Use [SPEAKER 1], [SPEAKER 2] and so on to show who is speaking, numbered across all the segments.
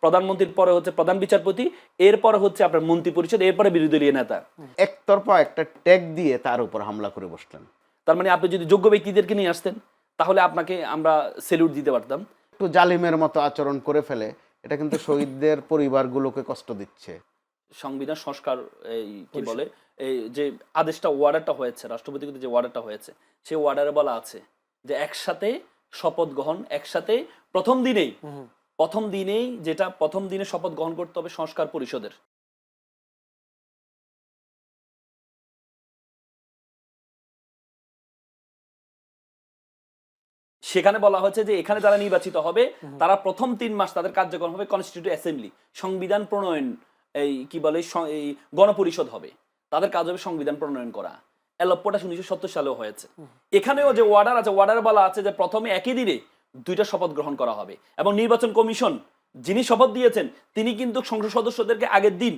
[SPEAKER 1] প্রধানমন্ত্রীর পরে হচ্ছে প্রধান বিচারপতি, এরপরে হচ্ছে আপনার মন্ত্রী পরিষদ, এরপরে বিরোধী দলীয় নেতা।
[SPEAKER 2] একতরফা একটা ট্যাগ দিয়ে তার উপর হামলা করে বসলেন।
[SPEAKER 1] তার মানে আপনি যদি যোগ্য ব্যক্তিদেরকে নিয়ে আসতেন তাহলে আপনাকে আমরা সেলুট দিতে পারতাম।
[SPEAKER 2] একটু জালিমের মতো আচরণ করে ফেলে, এটা কিন্তু শহীদদের পরিবারগুলোকে কষ্ট দিচ্ছে।
[SPEAKER 1] সংবিধান সংস্কার এই কি বলে এই যে আদেশটা ওয়ার্ডারটা হয়েছে, রাষ্ট্রপতি যে ওয়ার্ডারটা হয়েছে, সেই ওয়ার্ডারে বলা আছে যে একসাথে শপথ গ্রহণ, একসাথে প্রথম দিনেই যেটা প্রথম দিনে শপথ গ্রহণ করতে হবে সংস্কার পরিষদের। সেখানে বলা হয়েছে যে এখানে যারা নির্বাচিত হবে তারা প্রথম ৩ মাস তাদের কার্যক্রম হবে কনস্টিটিউটিভ অ্যাসেম্বলি, সংবিধান প্রণয়ন, এই কি বলে এই গণপরিষদ হবে, তাদের কাজ হবে সংবিধান প্রণয়ন করা। এলপ্পটা 1970 সালেও হয়েছে। এখানেও যে ওয়ার্ডার আছে, ওয়ার্ডার বলা আছে যে প্রথমে একই দিনে 2টা শপথ গ্রহণ করা হবে, এবং নির্বাচন কমিশন যিনি শপথ দিয়েছেন তিনি কিন্তু সংসদ সদস্যদেরকে আগের দিন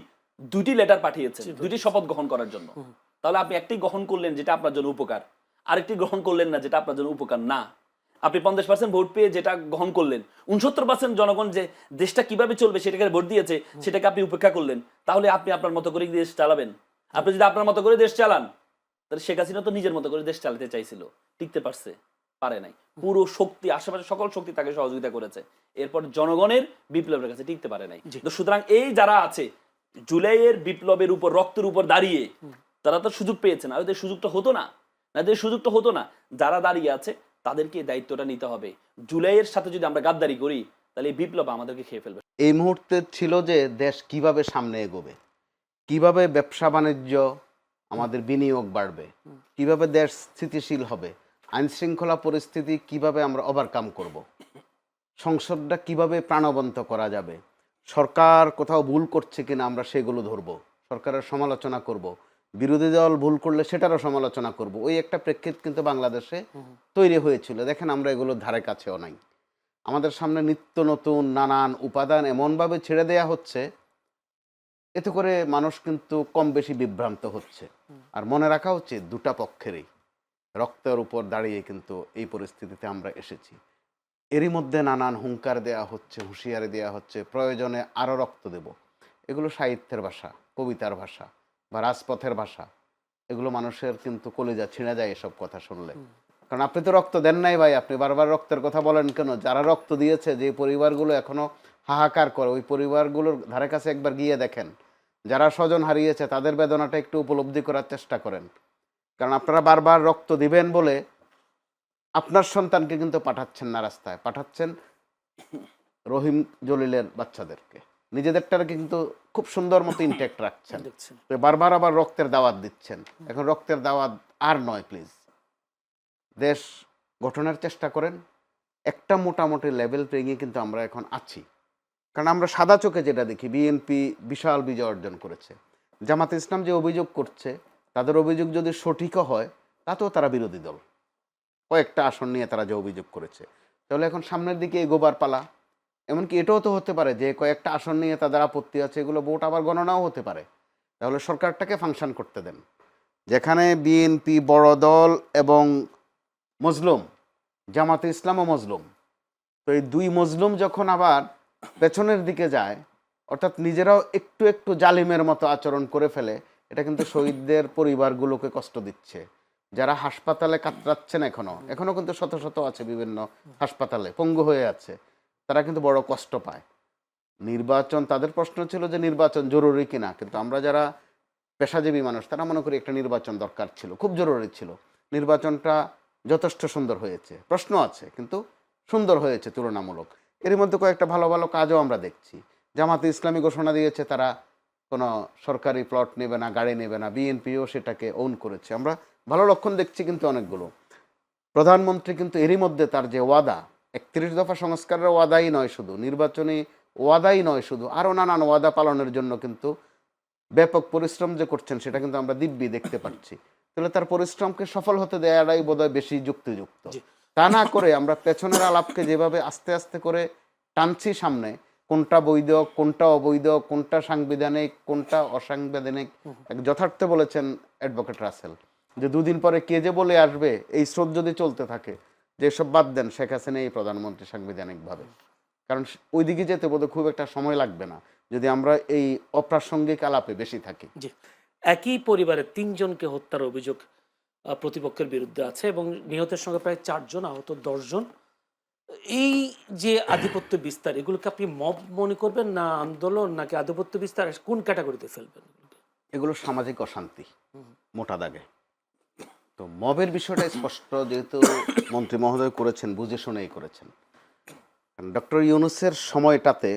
[SPEAKER 1] 2টি লেটার পাঠিয়েছেন 2টি শপথ গ্রহণ করার জন্য। তাহলে আপনি একটি গ্রহণ করলেন যেটা আপনার জন্য উপকার, আরেকটি গ্রহণ করলেন না যেটা আপনার জন্য উপকার না। আপনি 50% ভোট পেয়ে যেটা গ্রহণ করলেন, 69% জনগণ যে দেশটা কিভাবে চলবে সেটাকে ভোট দিয়েছে, সেটাকে আপনি উপেক্ষা করলেন। তাহলে আপনি আপনার মতো করে দেশ চালাবেন? আপনি যদি আপনার মতো করে দেশ চালান, তাহলে শেখ হাসিনা তো নিজের মতো করে দেশ চালাতে চাইছিল, টিকতে পারছে? পারে নাই। পুরো শক্তি, আশেপাশে সকল শক্তি তাকে সহযোগিতা করেছে, এরপর জনগণের বিপ্লবের কাছে টিকতে পারে নাই। তো সুতরাং এই যারা আছে জুলাইয়ের বিপ্লবের উপর, রক্তের উপর দাঁড়িয়ে, তারা তো সুযোগ পেয়েছে না, ওদের সুযোগটা হতো না, সুযোগটা হতো না। যারা দাঁড়িয়ে আছে তাদেরকে দায়িত্বটা নিতে হবে। জুলাইয়ের সাথে যদি আমরা গাদ্দারি করি তাহলে এই বিপ্লব আমাদেরকে খেয়ে ফেলবে।
[SPEAKER 2] এই মুহূর্তে ছিল যে দেশ কিভাবে সামনে এগোবে, কিভাবে ব্যবসা বাণিজ্য, আমাদের বিনিয়োগ বাড়বে, কিভাবে দেশ স্থিতিশীল হবে, আইন শৃঙ্খলা পরিস্থিতি কিভাবে আমরা ওভারকাম করব, সংসদটা কিভাবে প্রাণবন্ত করা যাবে, সরকার কোথাও ভুল করছে কিনা আমরা সেগুলো ধরবো, সরকারের সমালোচনা করব, বিরোধী দল ভুল করলে সেটারও সমালোচনা করব। ওই একটা প্রেক্ষিত কিন্তু বাংলাদেশে তৈরি হয়েছিল। দেখেন আমরা এগুলোর ধারে কাছেও নাই। আমাদের সামনে নিত্য নতুন নানান উপাদান এমনভাবে ছেড়ে দেয়া হচ্ছে, এতে করে মানুষ কিন্তু কম বেশি বিভ্রান্ত হচ্ছে। আর মনে রাখা উচিত দুটা পক্ষেরই রক্তের উপর দাঁড়িয়ে কিন্তু এই পরিস্থিতিতে আমরা এসেছি। এরই মধ্যে নানান হুঙ্কার দেয়া হচ্ছে, হুঁশিয়ারি দেওয়া হচ্ছে, প্রয়োজনে আরও রক্ত দেব। এগুলো সাহিত্যের ভাষা, কবিতার ভাষা বা রাজপথের ভাষা। এগুলো মানুষের কিন্তু কলিজা ছিঁড়ে যায় এসব কথা শুনলে। কারণ আপনি তো রক্ত দেন নাই ভাই, আপনি বারবার রক্তের কথা বলেন কেন? যারা রক্ত দিয়েছে, যে পরিবারগুলো এখনো হাহাকার করে, ওই পরিবারগুলোর ধারে কাছে একবার গিয়ে দেখেন। যারা স্বজন হারিয়েছে তাদের বেদনাটা একটু উপলব্ধি করার চেষ্টা করেন। কারণ আপনারা বারবার রক্ত দিবেন বলে আপনার সন্তানকে কিন্তু পাঠাচ্ছেন না রাস্তায়, পাঠাচ্ছেন রহিম জলিলের বাচ্চাদেরকে, নিজেদেরটাকে কিন্তু খুব সুন্দর মতো ইনট্যাক্ট রাখছেন, বারবার আবার রক্তের দাওয়াত দিচ্ছেন। এখন রক্তের দাওয়াত আর নয়, প্লিজ দেশ গঠনের চেষ্টা করেন। একটা মোটামুটি লেভেল পেরিয়ে কিন্তু আমরা এখন আছি। কারণ আমরা সাদা চোখে যেটা দেখি, বিএনপি বিশাল বিজয় অর্জন করেছে, জামাতে ইসলাম যে অভিযোগ করছে তাদের অভিযোগ যদি সঠিকও হয় তাতেও তারা বিরোধী দল, কয়েকটা আসন নিয়ে তারা যে অভিযোগ করেছে। তাহলে এখন সামনের দিকে এগোবার পালা। এমনকি এটাও তো হতে পারে যে কয়েকটা আসন নিয়ে তাদের আপত্তি আছে, এগুলো ভোট আবার গণনাও হতে পারে। তাহলে সরকারটাকে ফাংশন করতে দেন। যেখানে বিএনপি বড় দল এবং মজলুম, জামাতে ইসলামও মজলুম, তো এই দুই মজলুম যখন আবার পেছনের দিকে যায়, অর্থাৎ নিজেরাও একটু একটু জালিমের মতো আচরণ করে ফেলে, এটা কিন্তু শহীদদের পরিবারগুলোকে কষ্ট দিচ্ছে। যারা হাসপাতালে কাতরাচ্ছেন এখনো কিন্তু শত শত আছে বিভিন্ন হাসপাতালে, পঙ্গু হয়ে আছে, তারা কিন্তু বড় কষ্ট পায়। নির্বাচন, তাদের প্রশ্ন ছিল যে নির্বাচন জরুরি কিনা, কিন্তু আমরা যারা পেশাজীবী মানুষ তারা মনে করি একটা নির্বাচন দরকার ছিল, খুব জরুরি ছিল। নির্বাচনটা যথেষ্ট সুন্দর হয়েছে, প্রশ্ন আছে কিন্তু সুন্দর হয়েছে তুলনামূলক। এর মধ্যে কয়েকটা ভালো ভালো কাজও আমরা দেখছি। জামাতে ইসলামী ঘোষণা দিয়েছে তারা কোনো সরকারি প্লট নেবে না, গাড়ি নেবে না, বিএনপিও সেটাকে ওন করেছে, আমরা ভালো লক্ষণ দেখছি। কিন্তু অনেকগুলো প্রধানমন্ত্রী কিন্তু এরই মধ্যে তার যে ওয়াদা, 31 দফা সংস্কারের ওয়াদাই নয় শুধু, নির্বাচনী ওয়াদাই নয় শুধু, আরও নানান ওয়াদা পালনের জন্য কিন্তু ব্যাপক পরিশ্রম যে করছেন সেটা কিন্তু আমরা দিব্যি দেখতে পাচ্ছি। তাহলে তার পরিশ্রমকে সফল হতে দেওয়াটাই বোধহয় বেশি যুক্তিযুক্ত। তা না করে আমরা পেছনের আলাপকে যেভাবে আস্তে আস্তে করে টানছি সামনে, কোনটা বৈধ, কোনটা অবৈধ, কোনটা সাংবিধানিক, কোনটা অসাংবিধানিক, যথার্থ বলেছেন অ্যাডভোকেট রাসেল যে দুদিন পরে কে যে বলে আসবে, এই স্রোত যদি চলতে থাকে যে সব বাদ দেন, শেখ হাসিনা এই প্রধানমন্ত্রী সাংবিধানিকভাবে। কারণ ওইদিকে যেতে বোধহয় খুব একটা সময় লাগবে না যদি আমরা এই অপ্রাসঙ্গিক আলাপে বেশি থাকি।
[SPEAKER 3] জি, একই পরিবারের 3 জনকে হত্যার অভিযোগ প্রতিপক্ষের বিরুদ্ধে আছে এবং নিহতের সঙ্গে প্রায় 4 জন, আহত 10 জন। এই যে আধিপত্য বিস্তার, এগুলোকে আপনি মব মনে করবেন না আন্দোলন, নাকি আধিপত্য বিস্তার, কোন ক্যাটাগরিতে ফেলবেন?
[SPEAKER 2] এগুলো সামাজিক অশান্তি মোটা দাগে। তো মবের বিষয়টা স্পষ্ট, যেহেতু মন্ত্রী মহোদয় করেছেন, বুঝে শুনেই করেছেন। ডক্টর ইউনূসের সময়টাতে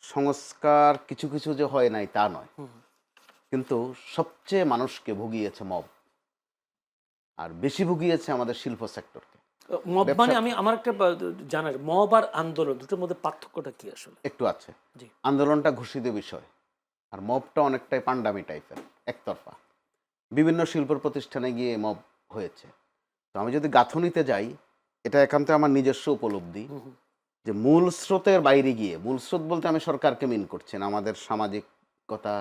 [SPEAKER 2] সংস্কার কিছু কিছু যে হয় নাই তা নয়, কিন্তু সবচেয়ে মানুষকে ভুগিয়েছে মব, আর বেশি ভুগিয়েছে আমাদের শিল্প সেক্টরকে।
[SPEAKER 3] মব মানে আমি আমার একটা জানার, মব আর আন্দোলন দুটোর মধ্যে পার্থক্যটা কি আসলে?
[SPEAKER 2] একটু আছে।
[SPEAKER 3] জি।
[SPEAKER 2] আন্দোলনটা ঘোষিত বিষয়, আর মবটা অনেকটাই পান্ডামি টাইপের, একতরফা। বিভিন্ন শিল্প প্রতিষ্ঠানে গিয়ে মব হয়েছে। তো আমি যদি গাঁথনিতে যাই, এটা একান্ত আমার নিজস্ব উপলব্ধি যে মূল স্রোতের বাইরে গিয়ে, মূল স্রোত বলতে আমি সরকারকে মিন করছি না, আমাদের সামাজিকতা,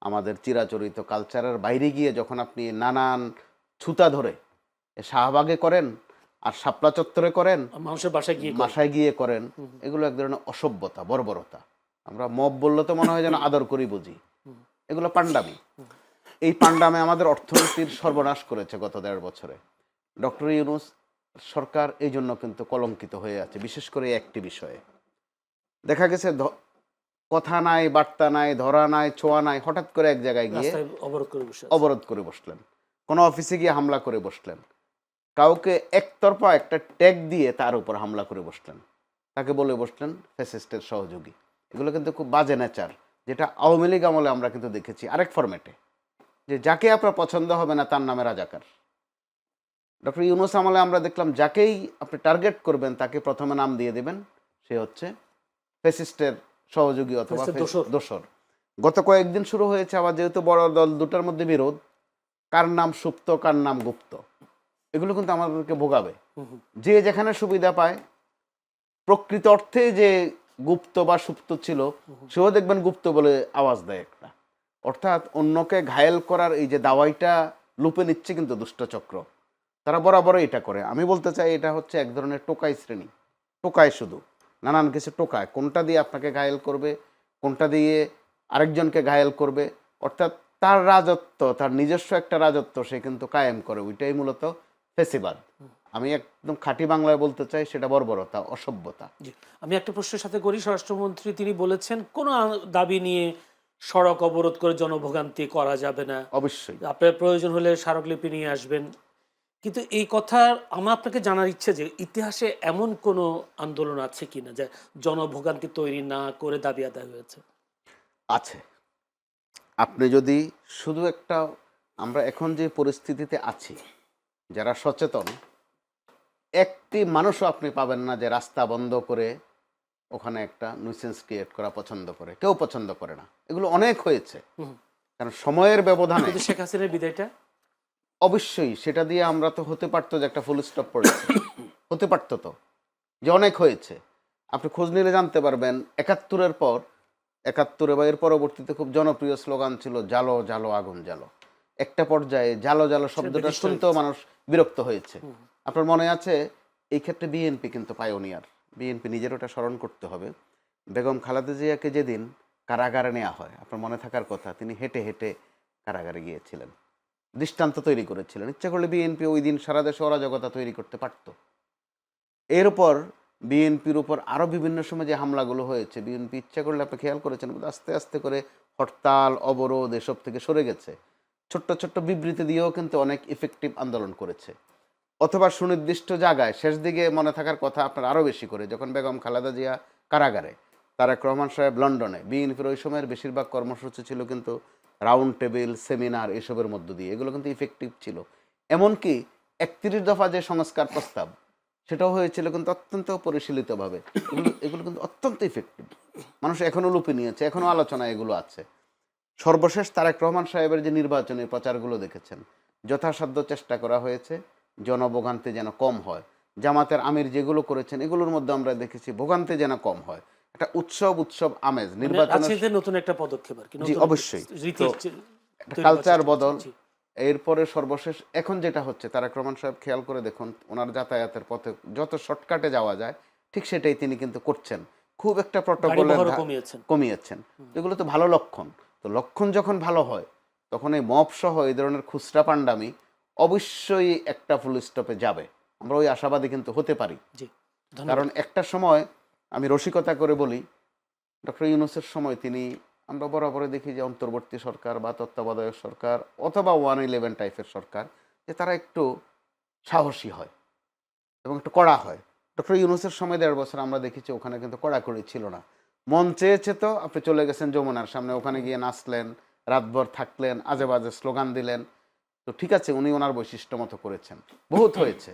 [SPEAKER 2] আমাদের চিরাচরিত কালচারের বাইরে গিয়ে যখন আপনি নানান ছুতা ধরে শাহবাগে করেন আর শাপলা চত্বরে করেন,
[SPEAKER 3] মানুষের
[SPEAKER 2] বাসায় গিয়ে করেন, এগুলো এক ধরনের অসভ্যতা, বর্বরতা। আমরা মব বললে তো মনে হয় যেন আদর করি বুঝি, এগুলো পান্ডামি। এই পান্ডামে আমাদের অর্থনীতির সর্বনাশ করেছে গত 1.5 বছরে। ডক্টর ইউনূস সরকার এই জন্য কিন্তু কলঙ্কিত হয়ে আছে, বিশেষ করে একটি বিষয়ে। দেখা গেছে কথা নাই, বার্তা নাই, ধরা নাই, ছোঁয়া নাই, হঠাৎ করে এক জায়গায় গিয়ে অবরোধ করে বসলেন, কোনো অফিসে গিয়ে হামলা করে বসলেন, কাউকে একতরফা একটা ট্যাগ দিয়ে তার উপর হামলা করে বসলেন, তাকে বলে বসলেন ফ্যাসিস্টের সহযোগী। এগুলো কিন্তু খুব বাজে নেচার, যেটা আওয়ামী লীগ আমলে আমরা কিন্তু দেখেছি আরেক ফরম্যাটে, যে যাকে আপনার পছন্দ হবে না তার নামে রাজাকার। ডক্টর ইউনূস আমলে আমরা দেখলাম যাকেই আপনি টার্গেট করবেন তাকে প্রথমে নাম দিয়ে দেবেন, সে হচ্ছে ফ্যাসিস্টের সহযোগী অথবা দোসর। গত কয়েকদিন শুরু হয়েছে আবার, যেহেতু বড় দল দুটার মধ্যে বিরোধ, কার নাম সুপ্ত কার নাম গুপ্ত, এগুলো কিন্তু আমাদেরকে ভোগাবে। যে যেখানে সুবিধা পায়, প্রকৃত অর্থে যে গুপ্ত বা সুপ্ত ছিল সেও দেখবেন গুপ্ত বলে আওয়াজ দেয় একটা, অর্থাৎ অন্যকে ঘায়েল করার এই যে দাওয়াইটা লুপে নিচ্ছে কিন্তু দুষ্টচক্র, তারা বরাবরই এটা করে। আমি বলতে চাই এটা হচ্ছে এক ধরনের টোকাই শ্রেণী, টোকায় শুধু নানান কিছু টোকায়, কোনটা দিয়ে আপনাকে ঘায়েল করবে, কোনটা দিয়ে আরেকজনকে ঘায়েল করবে, অর্থাৎ তার রাজত্ব, তার নিজস্ব একটা রাজত্ব সে কিন্তু কায়েম করে, ওইটাই মূলত ফেসিবাদ। আমি একদম খাঁটি বাংলায় বলতে চাই সেটা বর্বরতা, অসভ্যতা।
[SPEAKER 3] আমি একটা প্রশ্নের সাথে করি, স্বরাষ্ট্রমন্ত্রী তিনি বলেছেন কোনো দাবি নিয়ে সড়ক অবরোধ করে জনভোগান্তি করা যাবে না,
[SPEAKER 2] অবশ্যই
[SPEAKER 3] আপনার প্রয়োজন হলে স্মারকলিপি নিয়ে আসবেন। কিন্তু এই কথা আমার আপনাকে জানার ইচ্ছে যে ইতিহাসে এমন কোনো আন্দোলন আছে কিনা যে জনভোগান্তি তৈরি না করে দাবি আদায় হয়েছে?
[SPEAKER 2] আছে। আপনি যদি শুধু একটা, আমরা এখন যে পরিস্থিতিতে আছি, যারা সচেতন, একটি মানুষও আপনি পাবেন না যে রাস্তা বন্ধ করে ওখানে একটা নিউসেন্স ক্রিয়েট করা পছন্দ করে, কেউ পছন্দ করে না। এগুলো অনেক হয়েছে, কারণ সময়ের ব্যবধানে।
[SPEAKER 3] শেখ হাসিনার বিদায়টা
[SPEAKER 2] অবশ্যই সেটা দিয়ে আমরা তো হতে পারতো যে একটা ফুল স্টপ পড়েছে, হতে পারতো তো, যে অনেক হয়েছে। আপনি খোঁজ নিলে জানতে পারবেন 71-এর পর, 71 বা এর পরবর্তীতে খুব জনপ্রিয় স্লোগান ছিল জালো জালো আগুন জালো। একটা পর্যায়ে জালো জালো শব্দটা শুনতেও মানুষ বিরক্ত হয়েছে। আপনার মনে আছে, এই ক্ষেত্রে বিএনপি কিন্তু পায়োনিয়ার। বিএনপি নিজের ওটা স্মরণ করতে হবে। বেগম খালেদা জিয়াকে যেদিন কারাগারে নেওয়া হয়, আপনার মনে থাকার কথা, তিনি হেঁটে হেঁটে কারাগারে গিয়েছিলেন, দৃষ্টান্ত তৈরি করেছিলেন। ইচ্ছা করলে বিএনপি ওই দিন সারা দেশে অরাজকতা তৈরি করতে পারত। এর উপর বিএনপির উপর আরও বিভিন্ন সময় যে হামলাগুলো হয়েছে, বিএনপি ইচ্ছা করলে আপনি খেয়াল করেছেন আস্তে আস্তে করে হরতাল, অবরোধ এসব থেকে সরে গেছে। ছোট্ট ছোট্ট বিবৃতি দিয়েও কিন্তু অনেক ইফেক্টিভ আন্দোলন করেছে। অথবা সুনির্দিষ্ট জায়গায় শেষ দিকে মনে থাকার কথা আপনার আরও বেশি করে, যখন বেগম খালেদা জিয়া কারাগারে, তারেক রহমান সাহেব লন্ডনে, বিএনপির ওই সময়ের বেশিরভাগ কর্মসূচি ছিল কিন্তু রাউন্ড টেবিল, সেমিনার, এসবের মধ্য দিয়ে। এগুলো কিন্তু ইফেক্টিভ ছিল। এমনকি 31 দফা যে সংস্কার প্রস্তাব, সেটাও হয়েছিল কিন্তু অত্যন্ত পরিশীলিতভাবে। এগুলো কিন্তু অত্যন্ত ইফেক্টিভ, মানুষ এখনও লুপে নিয়েছে, এখনও আলোচনায় এগুলো আছে। সর্বশেষ তারেক রহমান সাহেবের যে নির্বাচনী প্রচারগুলো দেখেছেন, যথাসাধ্য চেষ্টা করা হয়েছে জনভোগান্তি যেন কম হয়। জামাতের আমির যেগুলো করেছেন, এগুলোর মধ্যে আমরা দেখেছি ভোগান্তি যেন কম হয়, একটা উৎসব আমেজ। নির্বাচনের
[SPEAKER 3] নতুন একটা পদক্ষেপ আর কি।
[SPEAKER 2] জি অবশ্যই, কালচার বদল। এরপরে সর্বশেষ এখন যেটা হচ্ছে, তারেক রহমান সাহেব খেয়াল করে দেখুন, ওনার যাতায়াতের পথে যত শর্টকাটে যাওয়া যায় ঠিক সেটাই তিনি কিন্তু করছেন। খুব একটা
[SPEAKER 3] গাড়ি
[SPEAKER 2] প্রটোকলের
[SPEAKER 3] বহরও কমিয়েছেন।
[SPEAKER 2] কমিয়েছেন। এগুলো তো ভালো লক্ষণ। তো লক্ষণ যখন ভালো হয় তখন এই মব সহ এই ধরনের খুচরা পান্ডামি অবশ্যই একটা ফুল স্টপে যাবে। আমরা ওই আশাবাদী কিন্তু হতে পারি।
[SPEAKER 3] জি, ধন্যবাদ।
[SPEAKER 2] কারণ একটা সময় আমি রসিকতা করে বলি, ডক্টর ইউনূসের সময় তিনি, আমরা বরাবরই দেখি যে অন্তর্বর্তী সরকার বা তত্ত্বাবধায়ক সরকার অথবা 111 টাইপের সরকার, যে তারা একটু সাহসী হয় এবং একটু কড়া হয়। ডক্টর ইউনূসের সময় 1.5 বছর আমরা দেখেছি ওখানে কিন্তু কড়াকড়ি ছিল না। মন চেয়েছে তো আপনি চলে গেছেন যমুনার সামনে, ওখানে গিয়ে নাচলেন, রাতভর থাকলেন, আজে বাজে স্লোগান দিলেন। তো ঠিক আছে, উনি ওনার বৈশিষ্ট্য মতো করেছেন, বহুত হয়েছে।